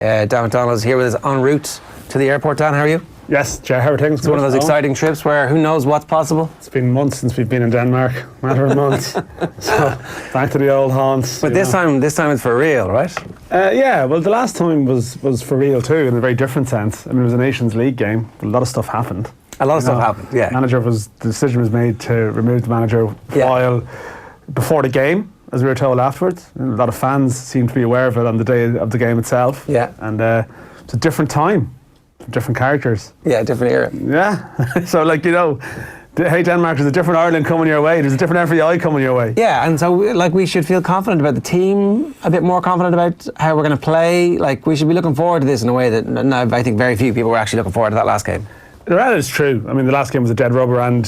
Dan McDonnell is here with us en route to the airport. Dan, how are you? Yes, Jay, how are things? It's one of those exciting trips where who knows what's possible. It's been months since we've been in Denmark, matter of months. So back to the old haunts. But this time it's for real, right? Yeah, well, the last time was for real too, in a very different sense. I mean, it was a Nations League game. A lot of stuff happened. A lot of stuff happened, yeah. The decision was made to remove the manager while before the game, as we were told afterwards. A lot of fans seemed to be aware of it on the day of the game itself. Yeah. And it's a different time, different characters. Yeah, different era. Yeah. So, like, you know, hey Denmark, there's a different Ireland coming your way. There's a different FAI coming your way. Yeah, and so we should feel confident about the team, a bit more confident about how we're going to play. Like, we should be looking forward to this in a way that I think very few people were actually looking forward to that last game. That is true. I mean, the last game was a dead rubber, and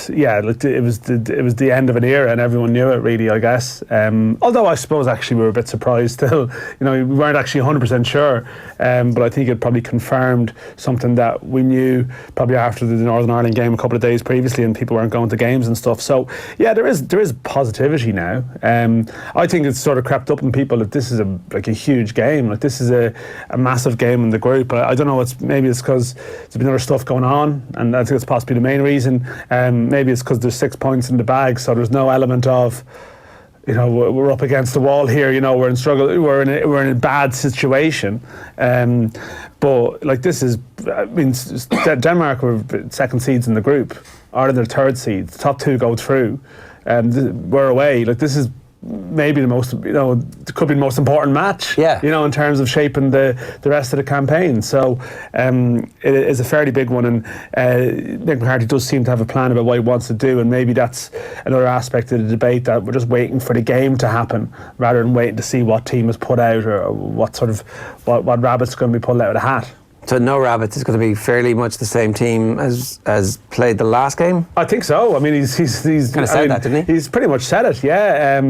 yeah, it was the end of an era, and everyone knew it, really, I guess. Although I suppose actually we were a bit surprised still. You know, we weren't actually 100% sure, but I think it probably confirmed something that we knew probably after the Northern Ireland game a couple of days previously, and people weren't going to games and stuff. So yeah, there is positivity now. I think it's sort of crept up in people that this is a huge game. Like, this is a massive game in the group. I don't know. Maybe it's because there's been other stuff going on, and I think it's possibly the main reason. Maybe it's because there's 6 points in the bag, so there's no element of, you know, we're up against the wall here. You know, we're in struggle. We're in a bad situation. But like, this is, I mean, Denmark were second seeds in the group. Ireland are third seeds. The top two go through, and we're away. Like, this is maybe the most, you know, it could be the most important match, you know, in terms of shaping the rest of the campaign. So it is a fairly big one, and Mick McCarthy does seem to have a plan about what he wants to do, and maybe that's another aspect of the debate, that we're just waiting for the game to happen rather than waiting to see what team is put out, or what sort of what rabbit's going to be pulled out of the hat. So no rabbits. It's going to be fairly much the same team as played the last game. I think so. I mean, he's kind of said that, didn't he? He's pretty much said it. Yeah.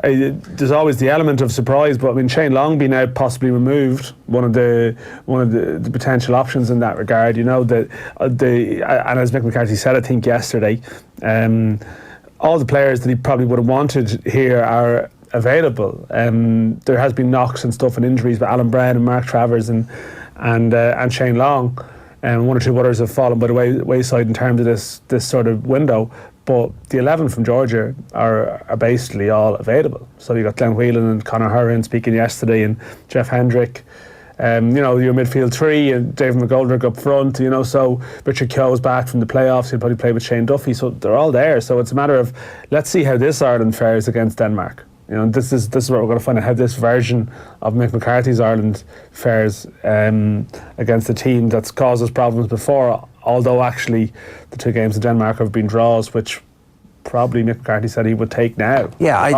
There's always the element of surprise, but I mean, Shane Long being out, possibly removed, one of the potential options in that regard. You know, and as Mick McCarthy said, I think yesterday, all the players that he probably would have wanted here are available. There has been knocks and stuff and injuries, but Alan Brown and Mark Travers and Shane Long, and one or two others have fallen by the wayside in terms of this sort of window. But the 11 from Georgia are basically all available. So you got Glenn Whelan and Conor Horan speaking yesterday, and Jeff Hendrick. You know, your midfield three, and David McGoldrick up front. You know, so Richard Keogh's back from the playoffs. He'll probably play with Shane Duffy. So they're all there. So it's a matter of, let's see how this Ireland fares against Denmark. You know, this is what we're going to find out, how this version of Mick McCarthy's Ireland fares against a team that's caused us problems before. Although actually, the two games in Denmark have been draws, which probably Mick McCarthy said he would take now. Yeah, I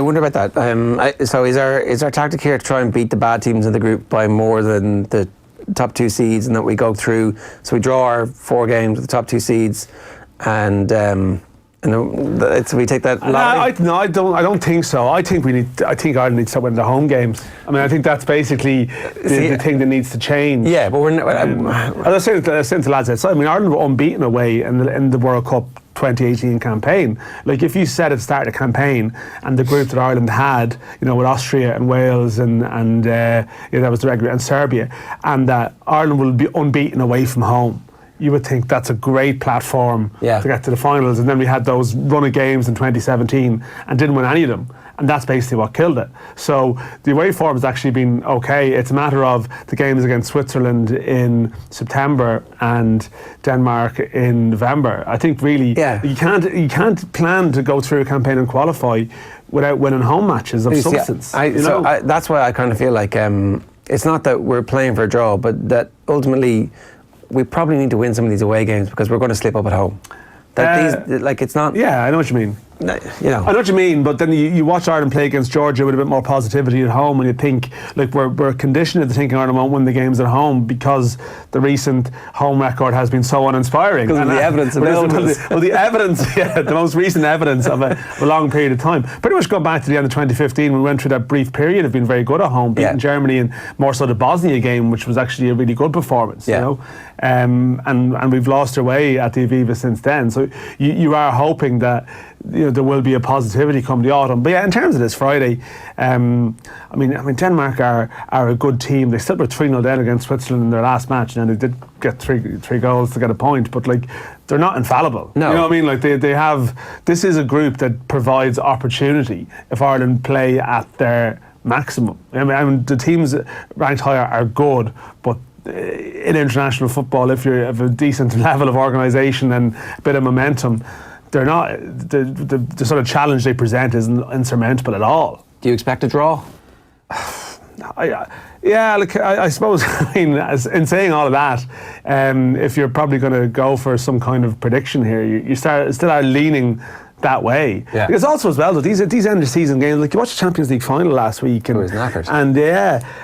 wonder about that. So is our tactic here to try and beat the bad teams in the group by more than the top two seeds, and that we go through? So we draw our 4 games with the top two seeds, and so we take that. No, I don't think so. I think Ireland needs to win the home games. I mean, I think that's basically the thing that needs to change. Yeah, but we're. As I said to lads outside, I mean, Ireland were unbeaten away in the World Cup 2018 campaign. Like, if you said at the start of the campaign, and the group that Ireland had, you know, with Austria and Wales and that was the regular, and Serbia, and that Ireland will be unbeaten away from home, you would think that's a great platform to get to the finals. And then we had those run of games in 2017 and didn't win any of them. And that's basically what killed it. So the away form has actually been okay. It's a matter of the games against Switzerland in September and Denmark in November. I think really you can't plan to go through a campaign and qualify without winning home matches of substance. That's why I kind of feel like it's not that we're playing for a draw, but that ultimately we probably need to win some of these away games, because we're going to slip up at home. It's not. Yeah, I know what you mean. You know. I know what you mean, but then you watch Ireland play against Georgia with a bit more positivity at home, and you think, like, we're conditioned into thinking Ireland won't win the games at home because the recent home record has been so uninspiring. Because of the evidence available. The evidence, the most recent evidence of a long period of time. Pretty much going back to the end of 2015, we went through that brief period of being very good at home, beating Germany, and more so the Bosnia game, which was actually a really good performance. You know, and we've lost our way at the Aviva since then. So you are hoping that there will be a positivity come the autumn. But yeah, in terms of this Friday, I mean Denmark are a good team. They still were 3-0 down against Switzerland in their last match, and they did get three goals to get a point. But like, they're not infallible. No. You know what I mean? Like they have. This is a group that provides opportunity if Ireland play at their maximum. I mean the teams ranked higher are good, but in international football, if you have a decent level of organisation and a bit of momentum, they're not the sort of challenge they present isn't insurmountable at all. Do you expect a draw? I suppose. I mean, in saying all of that, if you're probably going to go for some kind of prediction here, you still are leaning that way. Yeah. Because also as well, these end of season games, like you watched the Champions League final last week, and it was knackered. And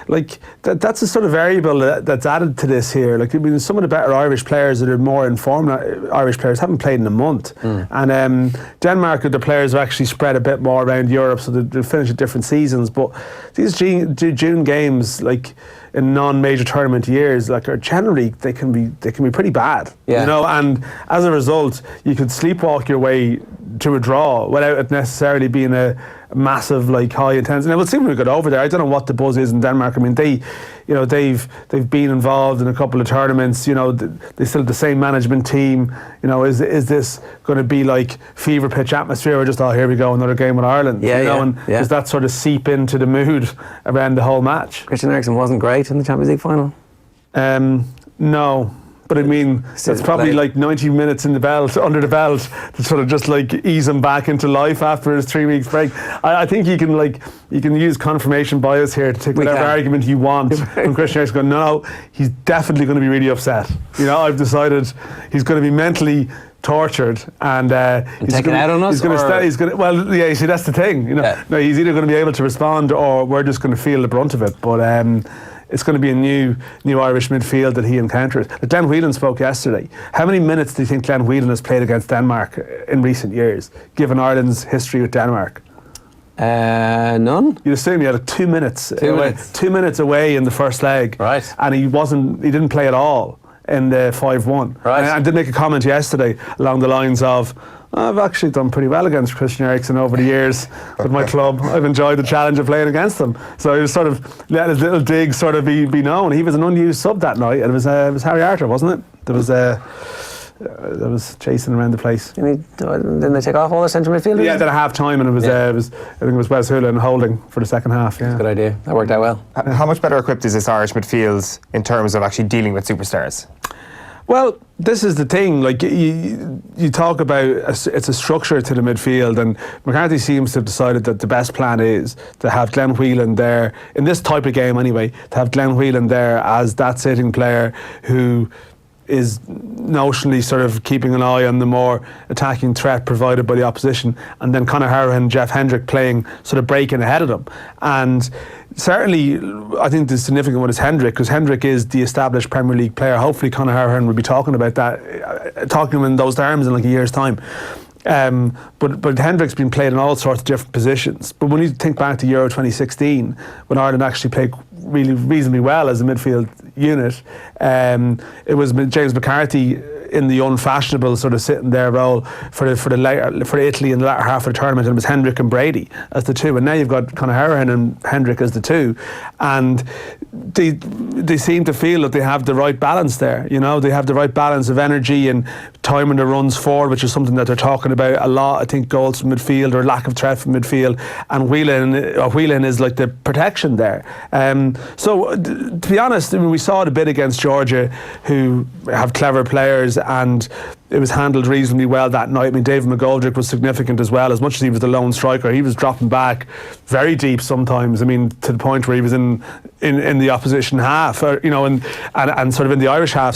like that's a sort of variable that's added to this here. Like, I mean, some of the better Irish players that are more informed Irish players haven't played in a month, and Denmark, the players are actually spread a bit more around Europe, so they finish at different seasons. But these June games, like in non-major tournament years, like, are generally they can be pretty bad. Yeah. You know, and as a result, you could sleepwalk your way to a draw without it necessarily being a massive, like, high intensity. Now we'll see when we get over there. I don't know what the buzz is in Denmark. I mean, they've been involved in a couple of tournaments. You know, they still have the same management team. You know, is this going to be like fever pitch atmosphere, or just, oh, here we go, another game with Ireland? Yeah, you know, does that sort of seep into the mood around the whole match? Christian Eriksen wasn't great in the Champions League final. No. But I mean, that's probably like 90 minutes under the belt to sort of just like ease him back into life after his 3 weeks break. I think you can use confirmation bias here to take whatever argument you want from Christian Eriksen. Go, no, he's definitely going to be really upset. You know, I've decided he's going to be mentally tortured, and he's taking out on us. Well, yeah. You see, that's the thing. You know, no, he's either going to be able to respond, or we're just going to feel the brunt of it. But it's going to be a new Irish midfield that he encounters. Glenn Whelan spoke yesterday. How many minutes do you think Glenn Whelan has played against Denmark in recent years, given Ireland's history with Denmark? None. You'd assume he had 2 minutes. 2 minutes. 2 minutes away in the first leg. Right. And he didn't play at all in the 5-1. Right. And I did make a comment yesterday along the lines of, I've actually done pretty well against Christian Eriksen over the years with my club. I've enjoyed the challenge of playing against them. So he was sort of let his little dig sort of be known. He was an unused sub that night, and it was Harry Arter, wasn't it? There was chasing around the place. Didn't they take off all the central midfielders? Yeah, then at half time, and I think it was Wes Houlihan holding for the second half. Yeah. Good idea. That worked out well. How much better equipped is this Irish midfield in terms of actually dealing with superstars? Well, this is the thing. Like, you talk about it's a structure to the midfield, and McCarthy seems to have decided that the best plan is to have Glenn Whelan there in this type of game anyway. To have Glenn Whelan there as that sitting player who is notionally sort of keeping an eye on the more attacking threat provided by the opposition, and then Conor Hourihane and Jeff Hendrick playing sort of breaking ahead of them. And certainly I think the significant one is Hendrick, because Hendrick is the established Premier League player. Hopefully Conor Hourihane will be talking about that, talking in those terms in like a year's time. But Hendrick's been played in all sorts of different positions. But when you think back to Euro 2016, when Ireland actually played really reasonably well as a midfield unit, it was James McCarthy in the unfashionable sort of sitting there role for Italy in the latter half of the tournament, and it was Hendrick and Brady as the two, and now you've got Conor Hourihane and Hendrick as the two, and they seem to feel that they have the right balance there. You know, they have the right balance of energy and timing the runs forward, which is something that they're talking about a lot. I think goals from midfield or lack of threat from midfield, and Whelan is like the protection there. So to be honest, I mean, we saw it a bit against Georgia, who have clever players, and it was handled reasonably well that night. I mean, David McGoldrick was significant as well. As much as he was the lone striker, he was dropping back very deep sometimes. I mean, to the point where he was in the opposition half, you know, and sort of in the Irish half,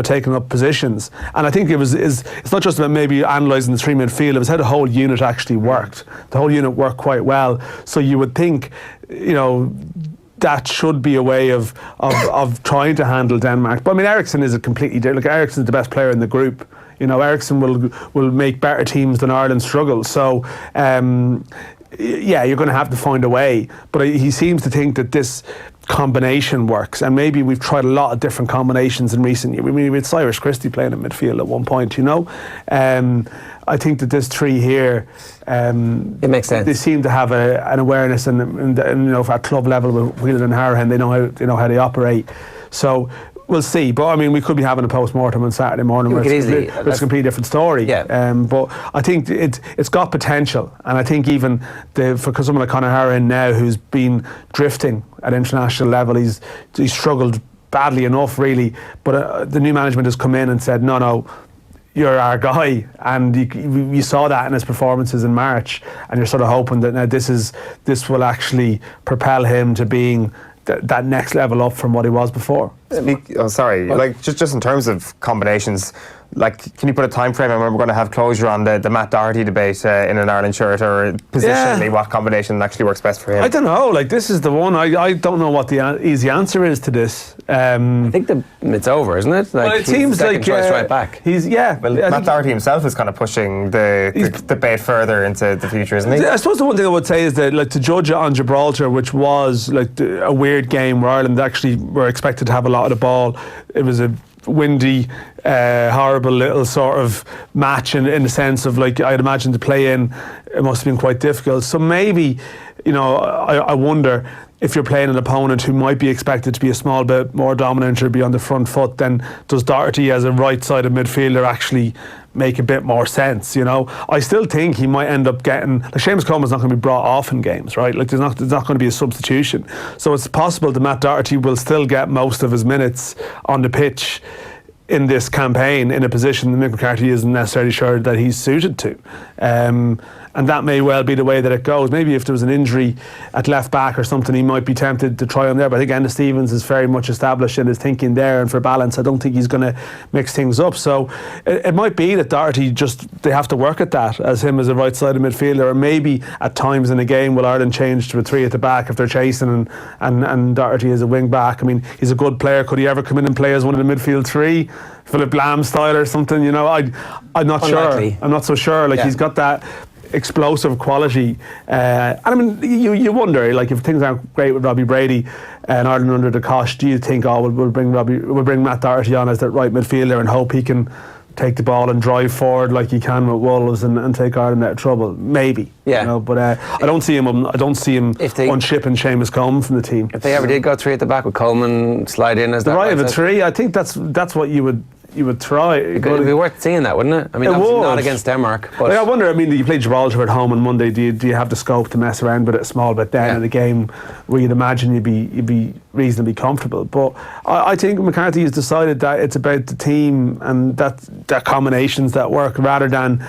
taking up positions. And I think it's not just about maybe analysing the three midfield, it was how the whole unit actually worked. The whole unit worked quite well. So you would think, you know, that should be a way of trying to handle Denmark. But I mean, Eriksen is a completely different. Like, Eriksen is the best player in the group. You know, Eriksen will make better teams than Ireland struggle. So yeah, you're going to have to find a way. But he seems to think that this combination works, and maybe we've tried a lot of different combinations in recent years. I mean, with Cyrus Christie playing in midfield at one point, you know. I think that this three here, it makes sense. They seem to have an awareness, and you know, at club level with Whelan and Harahan, they know how they operate. So we'll see. But I mean, we could be having a post-mortem on Saturday morning where it's a completely different story. Yeah. But I think it's got potential, and I think even for someone like Conor Harahan now, who's been drifting at international level, he's struggled badly enough, really. But the new management has come in and said, no, you're our guy, and you saw that in his performances in March, and you're sort of hoping that now this will actually propel him to being that next level up from what he was before. Like just in terms of combinations, like, can you put a time frame? I remember we're going to have closure on the Matt Doherty debate in an Ireland shirt, or positionally what combination actually works best for him. I don't know. Like, this is the one. I don't know what the easy answer is to this. I think it's over, isn't it? Like, well, it seems like choice right back. Well, Matt Doherty himself is kind of pushing the debate further into the future, isn't he? I suppose the one thing I would say is that, like, to judge it on Gibraltar, which was like a weird game where Ireland actually were expected to have a lot of the ball. It was a windy, horrible little sort of match in the sense of, like, I'd imagine to play in, it must have been quite difficult. So maybe, you know, I wonder if you're playing an opponent who might be expected to be a small bit more dominant or be on the front foot, then does Doherty as a right-sided midfielder actually make a bit more sense, you know? I still think he might end up getting... Like, Seamus Coleman's not going to be brought off in games, right? Like, there's not going to be a substitution. So it's possible that Matt Doherty will still get most of his minutes on the pitch in this campaign in a position that Mick McCarthy isn't necessarily sure that he's suited to. And that may well be the way that it goes. Maybe if there was an injury at left back or something, he might be tempted to try on there. But I think Enda Stevens is very much established in his thinking there, and for balance, I don't think he's going to mix things up. So it might be that Doherty they have to work at that as him as a right-sided midfielder, or maybe at times in a game will Ireland change to a three at the back if they're chasing and Doherty is a wing back. I mean, he's a good player. Could he ever come in and play as one of the midfield three, Philip Lahm style or something? You know, I'm not Unlikely. sure. I'm not so sure. Like, he's got that explosive quality, and I mean, you wonder, like, if things aren't great with Robbie Brady and Ireland under the cosh, do you think, we'll bring Matt Doherty on as that right midfielder and hope he can take the ball and drive forward like he can with Wolves and take Ireland out of trouble? Maybe. Yeah. You know, but I don't see him unshipping Seamus Coleman from the team. If they ever did go three at the back with Coleman slide in as the that right of a three, I think that's what you would try. It'd be worth seeing that, wouldn't it? I mean, obviously not against Denmark, but I wonder, I mean, you played Gibraltar at home on Monday. Do you have the scope to mess around with it a small bit then in a game where you'd imagine you'd be reasonably comfortable? But I think McCarthy has decided that it's about the team and that combinations that work rather than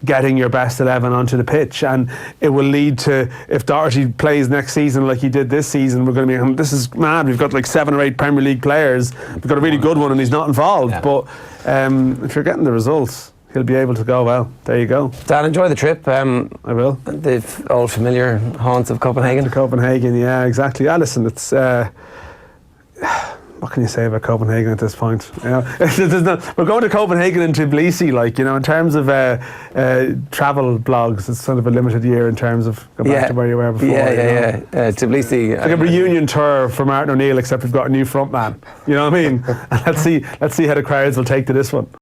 getting your best 11 onto the pitch. And it will lead to, if Doherty plays next season like he did this season, we're going to be, this is mad, we've got like 7 or 8 Premier League players, we've got a really good one and he's not involved. But if you're getting the results, he'll be able to go, well, there you go. Dan, enjoy the trip. I will. The old familiar haunts of Copenhagen. To Copenhagen, yeah, exactly. Listen, it's... what can you say about Copenhagen at this point? You know, we're going to Copenhagen and Tbilisi, like, you know, in terms of travel blogs, it's sort of a limited year in terms of going back to where you were before. Tbilisi. It's like a reunion tour for Martin O'Neill, except we've got a new front man. You know what I mean? Let's see how the crowds will take to this one.